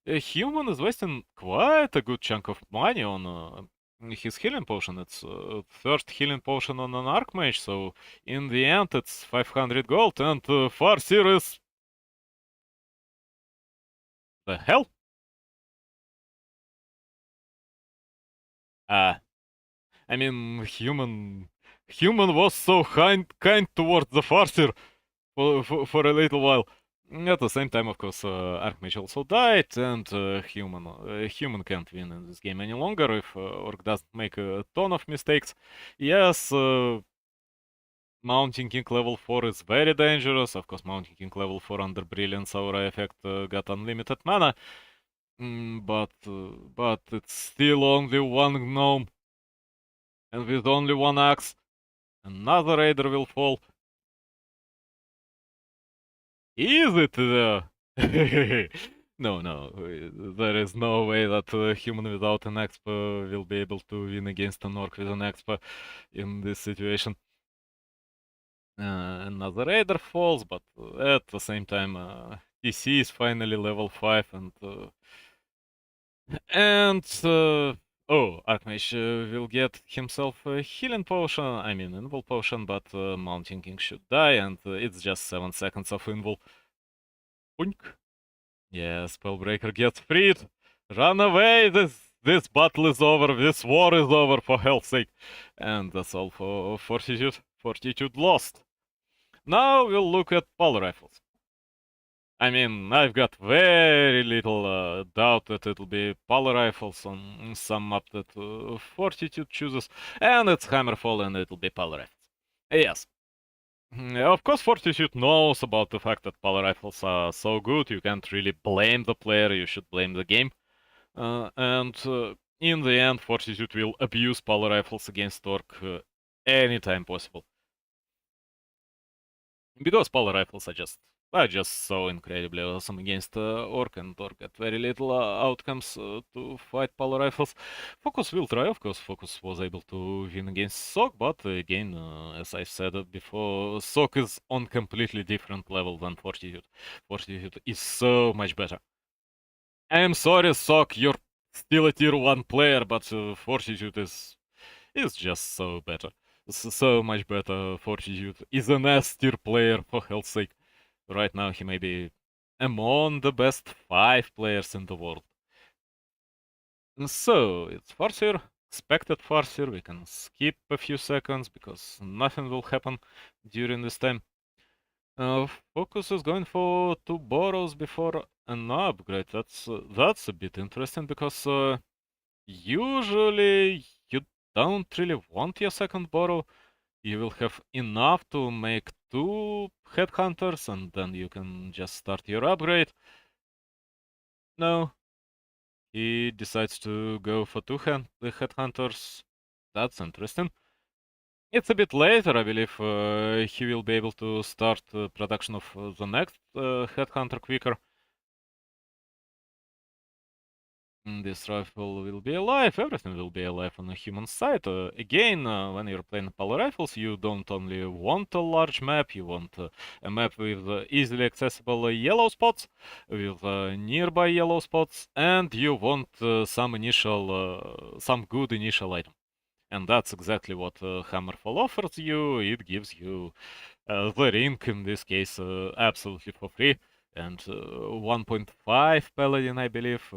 is wasting quite a good chunk of money on his healing potion. It's first healing potion on an Archmage, so in the end it's 500 gold, and Farseer is... The hell? Ah, I mean, Human was so kind towards the Farseer for a little while. At the same time, of course, Archmage also died, and Human can't win in this game any longer if Orc doesn't make a ton of mistakes. Yes, Mountain King level 4 is very dangerous. Of course, Mountain King level 4 under Brilliance Aura effect got unlimited mana. But it's still only one gnome. And with only one axe, another raider will fall. Is it though? No, there is no way that a human without an expo will be able to win against an orc with an expo in this situation. Another raider falls, but at the same time, TC is finally level 5, oh, Archmage will get himself a healing potion, I mean invul potion, but Mountain King should die, and it's just 7 seconds of invul. Punk. Yeah, Spellbreaker gets freed. Run away! This battle is over. This war is over, for hell's sake. And that's all for Fortitude. Fortitude lost. Now we'll look at pole rifles. I mean, I've got very little doubt that it'll be pole rifles on some map that Fortitude chooses, and it's Hammerfall, and it'll be pole rifles. Yes. Of course, Fortitude knows about the fact that pole rifles are so good, you can't really blame the player, you should blame the game. And in the end, Fortitude will abuse pole rifles against Orc anytime possible. Because pole rifles are just so incredibly awesome against Orc, and Orc got very little outcomes to fight pole rifles. Focus will try, of course. Focus was able to win against Sok, but again, as I said before, Sok is on completely different level than Fortitude. Fortitude is so much better. I am sorry, Sok, you're still a tier 1 player, but Fortitude is just so better. So much better. Fortitude is an S tier player, for hell's sake. Right now he may be among the best 5 players in the world. So, it's Farseer, expected Farseer, we can skip a few seconds because nothing will happen during this time. Focus is going for 2 borrows before an upgrade. That's a bit interesting because usually you don't really want your second borrow. You will have enough to make 2 headhunters, and then you can just start your upgrade. No, he decides to go for 2 headhunters. That's interesting. It's a bit later, I believe. He will be able to start production of the next Headhunter quicker. This rifle will be alive, everything will be alive on the human side. Again, when you're playing power rifles, you don't only want a large map, you want a map with easily accessible yellow spots, with nearby yellow spots, and you want some good initial item. And that's exactly what Hammerfall offers you. It gives you the ring, in this case, absolutely for free, and 1.5 Paladin, I believe.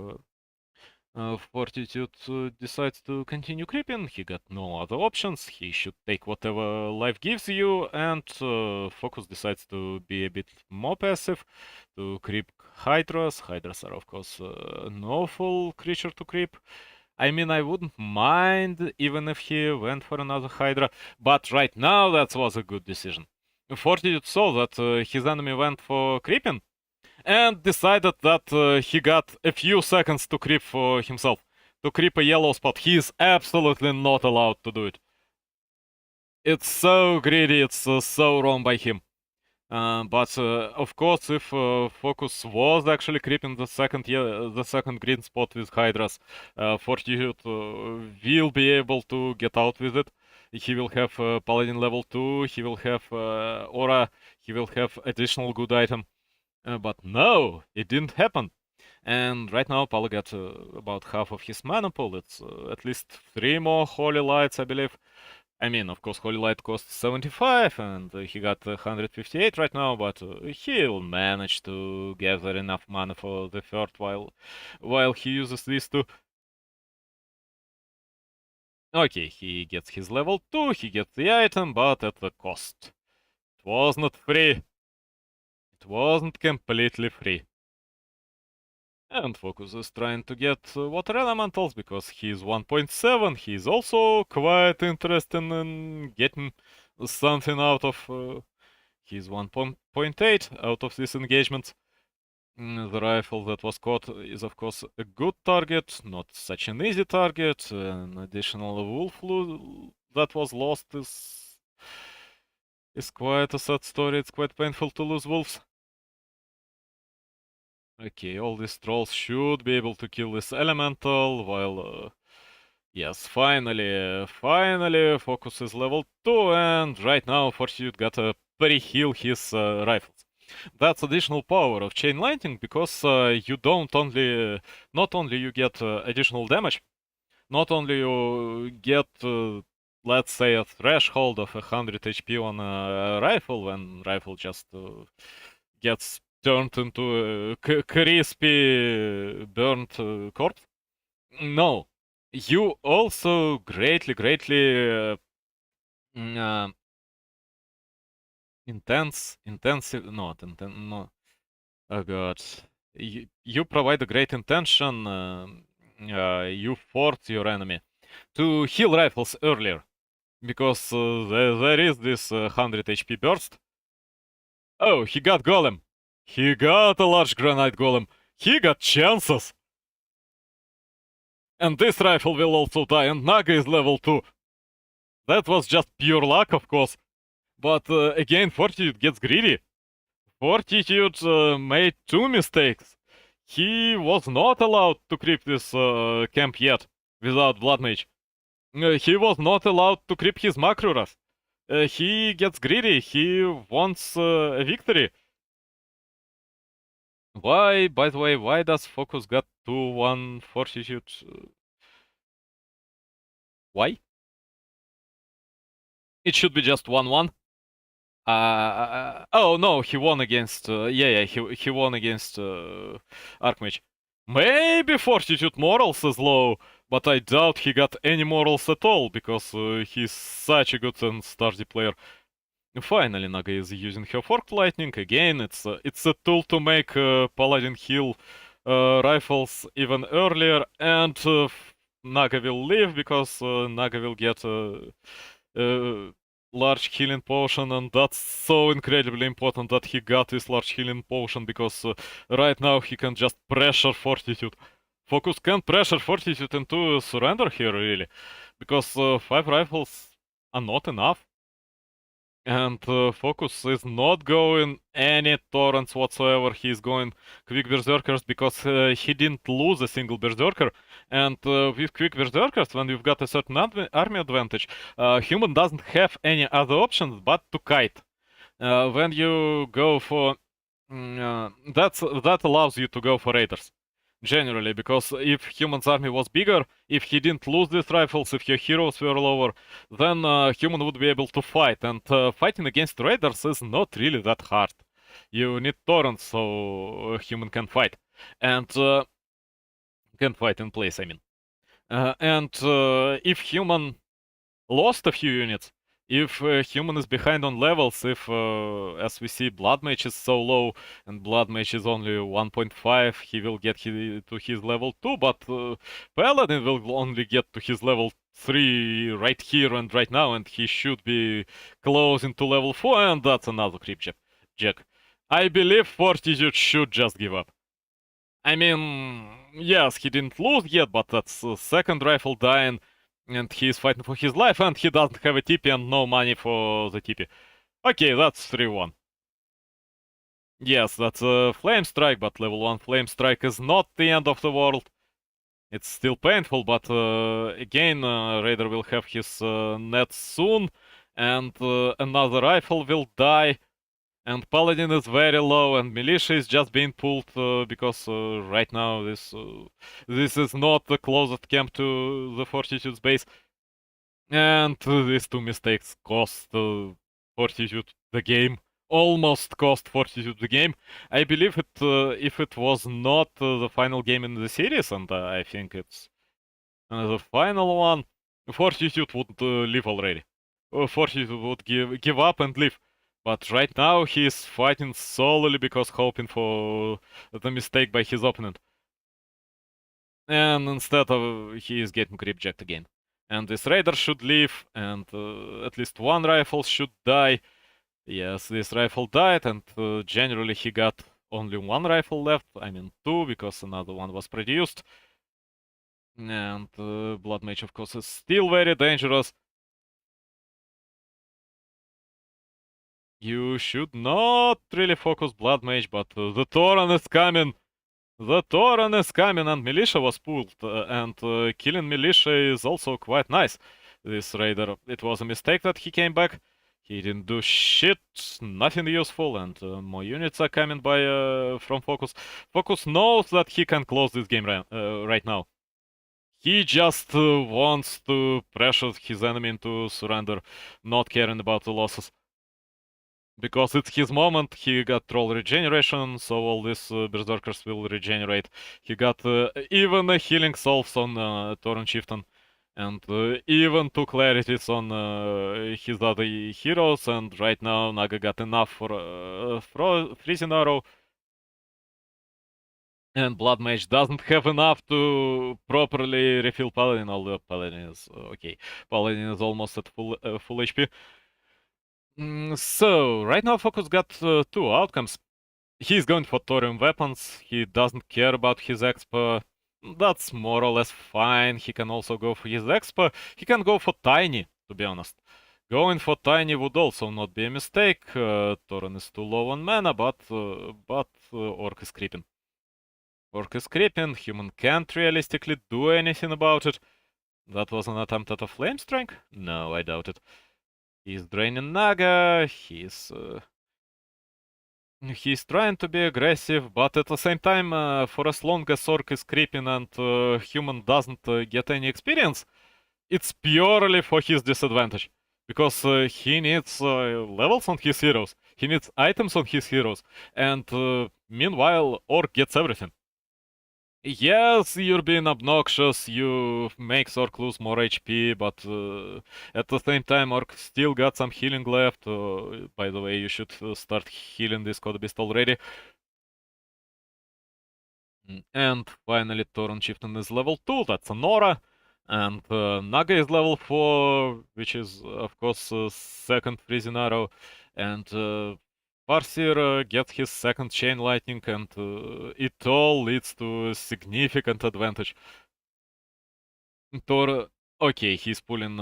Fortitude decides to continue creeping. He got no other options. He should take whatever life gives you, and Focus decides to be a bit more passive, to creep Hydras. Hydras are, of course, an awful creature to creep. I mean, I wouldn't mind even if he went for another Hydra, but right now that was a good decision. Fortitude saw that his enemy went for creeping, and decided that he got a few seconds to creep for himself. To creep a yellow spot. He is absolutely not allowed to do it. It's so greedy, it's so wrong by him. But of course, if Focus was actually creeping the second green spot with Hydras, Fortitude will be able to get out with it. He will have Paladin level 2, he will have Aura, he will have additional good item. But no, it didn't happen. And right now, Palo got about half of his mana pool. It's at least 3 more Holy Lights, I believe. I mean, of course, Holy Light costs 75, and he got 158 right now, but he'll manage to gather enough mana for the third while he uses these two. Okay, he gets his level 2, he gets the item, but at the cost. It was not free. It wasn't completely free. And Focus is trying to get water elementals because he's 1.7. He's also quite interested in getting something out of his 1.8 out of this engagement. The rifle that was caught is of course a good target, not such an easy target. An additional wolf that was lost is quite a sad story. It's quite painful to lose wolves. Okay, all these trolls should be able to kill this elemental, while yes, finally, Focus is level 2, and right now Fortitude gotta pre-heal his rifles. That's additional power of Chain Lightning, because you don't only, not only you get additional damage, not only you get, let's say, a threshold of 100 HP on a rifle, when rifle just gets turned into a crispy, burnt corpse. No, you also greatly intensive, not inten, no. Oh god, you provide a great intention. You force your enemy to heal rifles earlier, because there is this 100 HP burst. Oh, he got golem. He got a large granite golem. He got chances. And this rifle will also die, and Naga is level 2. That was just pure luck, of course. But again, Fortitude gets greedy. Fortitude made 2 mistakes. He was not allowed to creep this camp yet without Blood Mage. He was not allowed to creep his Makruras. He gets greedy. He wants a victory. Why, by the way, why does Focus got 2-1 Fortitude? Why? It should be just 1-1. Oh no, he won against. He won against Archmage. Maybe Fortitude morals is low, but I doubt he got any morals at all, because he's such a good and sturdy player. Finally, Naga is using her Forked Lightning again. It's a tool to make Paladin heal rifles even earlier, and Naga will live because Naga will get a large healing potion, and that's so incredibly important that he got this large healing potion, because right now he can just pressure Fortitude. Focus can't pressure Fortitude into surrender here, really, because 5 rifles are not enough. And Focus is not going any torrents whatsoever. He's going quick berserkers because he didn't lose a single berserker. And with quick berserkers, when you've got a certain army advantage, human doesn't have any other options but to kite. When you go for that allows you to go for raiders generally, because if human's army was bigger, if he didn't lose these rifles, if your heroes were lower, then human would be able to fight, and fighting against raiders is not really that hard. You need torrents so human can fight, and can fight in place, I mean. And if human lost a few units, if human is behind on levels, if, as we see, Blood Mage is so low, and Blood Mage is only 1.5, he will get to his level 2, but Paladin will only get to his level 3 right here and right now, and he should be closing to level 4, and that's another creep jack. I believe Fortitude should just give up. I mean, yes, he didn't lose yet, but that's second rifle dying, and he's fighting for his life, and he doesn't have a TP and no money for the TP. Okay, that's 3-1. Yes, that's a Flame Strike, but level 1 Flame Strike is not the end of the world. It's still painful, but again, Raider will have his net soon, and another rifle will die. And Paladin is very low, and Militia is just being pulled because right now this is not the closest camp to the Fortitude's base. And these two mistakes cost Fortitude the game. Almost cost Fortitude the game. I believe it if it was not the final game in the series, and I think it's the final one, Fortitude would leave already. Fortitude would give up and leave. But right now he's fighting solely because hoping for the mistake by his opponent. And instead of he is getting creepjacked again. And this raider should leave, and at least one rifle should die. Yes, this rifle died, and generally he got only one rifle left. I mean two, because another one was produced. And Blood Mage, of course, is still very dangerous. You should not really focus Blood Mage, but the Tauren is coming. The Tauren is coming, and Militia was pulled, and killing Militia is also quite nice. This Raider, it was a mistake that he came back. He didn't do shit, nothing useful, and more units are coming by from Focus. Focus knows that he can close this game right now. He just wants to pressure his enemy into surrender, not caring about the losses. Because it's his moment, he got troll regeneration, so all these berserkers will regenerate. He got even a healing salves on Tauren Chieftain, and even 2 clarities on his other heroes, and right now Naga got enough for Freezing Arrow. And Blood Mage doesn't have enough to properly refill Paladin, although Paladin is okay. Paladin is almost at full HP. So, right now Focus got 2 outcomes. He's going for thorium weapons, he doesn't care about his expo. That's more or less fine. He can also go for his expo. He can go for tiny, to be honest. Going for tiny would also not be a mistake. Tauren is too low on mana, but Orc is creeping. Orc is creeping, human can't realistically do anything about it. That was an attempt at a flame strike? No, I doubt it. He's draining Naga, he's trying to be aggressive, but at the same time, for as long as Orc is creeping and human doesn't get any experience, it's purely for his disadvantage. Because he needs levels on his heroes, he needs items on his heroes, and meanwhile, Orc gets everything. Yes, you're being obnoxious, you make Orc lose more HP, but at the same time Orc still got some healing left. By the way, you should start healing this Code Beast already. And finally Tauren Chieftain is level 2, that's a Nora. And Naga is level 4, which is of course second Freezing Arrow. And Farseer gets his second Chain Lightning, and it all leads to a significant advantage. Okay, he's pulling.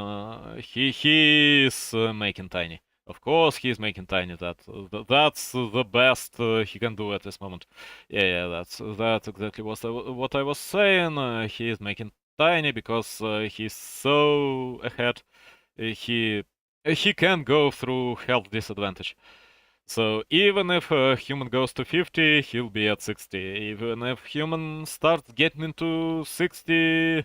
He is making tiny. Of course, he's making tiny. That's the best he can do at this moment. Yeah, that's exactly what I was saying. He is making tiny because he's so ahead. He can go through health disadvantage. So even if human goes to 50, he'll be at 60. Even if human starts getting into 60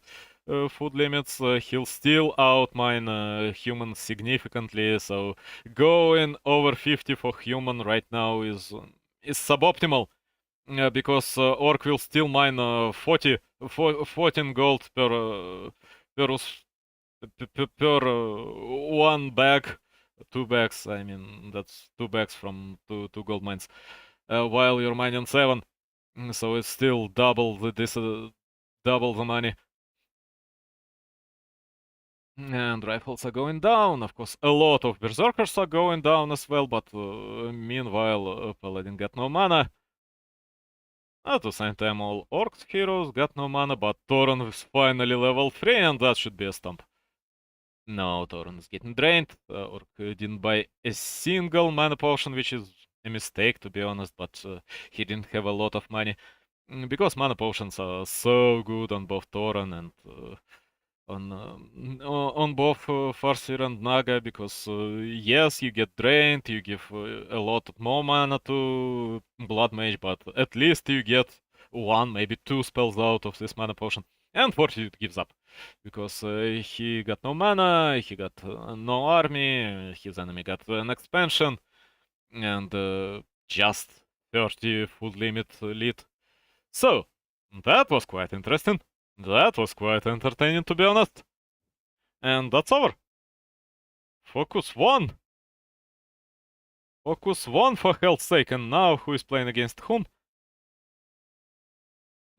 food limits, he'll still outmine human significantly. So going over 50 for human right now is suboptimal because orc will still mine 14 gold per one bag, two bags. I mean, that's two bags from two gold mines. While you're mining seven, so it's still double the money. And rifles are going down. Of course, a lot of berserkers are going down as well. But meanwhile, paladin got no mana. At the same time, all orcs heroes got no mana. But Thorin is finally level 3, and that should be a stump. No, Thorin is getting drained. Orc didn't buy a single mana potion, which is a mistake, to be honest, but he didn't have a lot of money. Because mana potions are so good on both Thorin and on both Farseer and Naga, because yes, you get drained, you give a lot more mana to Blood Mage, but at least you get one, maybe two spells out of this mana potion. And Fortitude gives up, because he got no mana, he got no army, his enemy got an expansion, and just 30 food limit lead. So, that was quite interesting. That was quite entertaining, to be honest. And that's over. Focus 1. Focus 1 for hell's sake. And now who is playing against whom?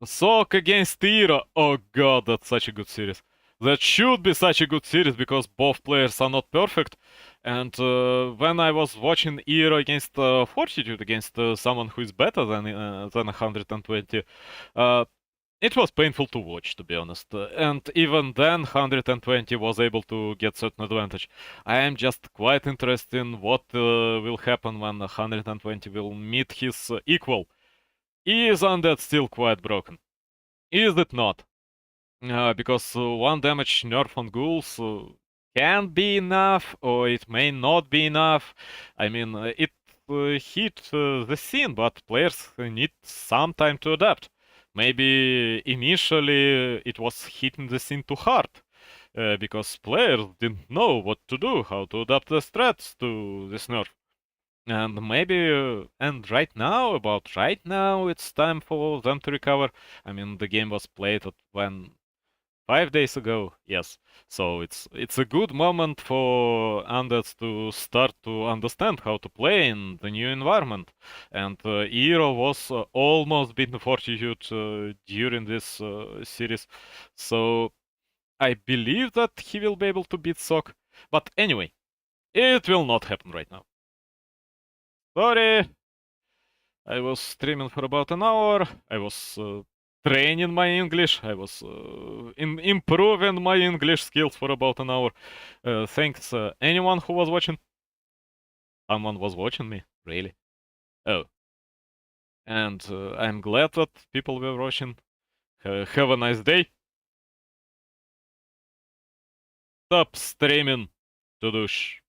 Sok against Tira. Oh god, that's such a good series. That should be such a good series because both players are not perfect. And when I was watching Ira against Fortitude, against someone who is better than 120, it was painful to watch, to be honest. And even then, 120 was able to get certain advantage. I am just quite interested in what will happen when 120 will meet his equal. Is Undead still quite broken? Is it not? Because one damage nerf on ghouls can be enough, or it may not be enough. I mean, it hit the scene, but players need some time to adapt. Maybe initially it was hitting the scene too hard, because players didn't know what to do, how to adapt the strats to this nerf. And maybe, and about right now, it's time for them to recover. I mean, the game was played at when 5 days ago, yes. So it's a good moment for undeads to start to understand how to play in the new environment. And Hero was almost beaten Fortitude during this series. So I believe that he will be able to beat Sok. But anyway, it will not happen right now. Sorry, I was streaming for about an hour. I was training my English. I was improving my English skills for about an hour. Thanks, anyone who was watching. Someone was watching me, really. Oh, and I'm glad that people were watching. Have a nice day. Stop streaming to douche.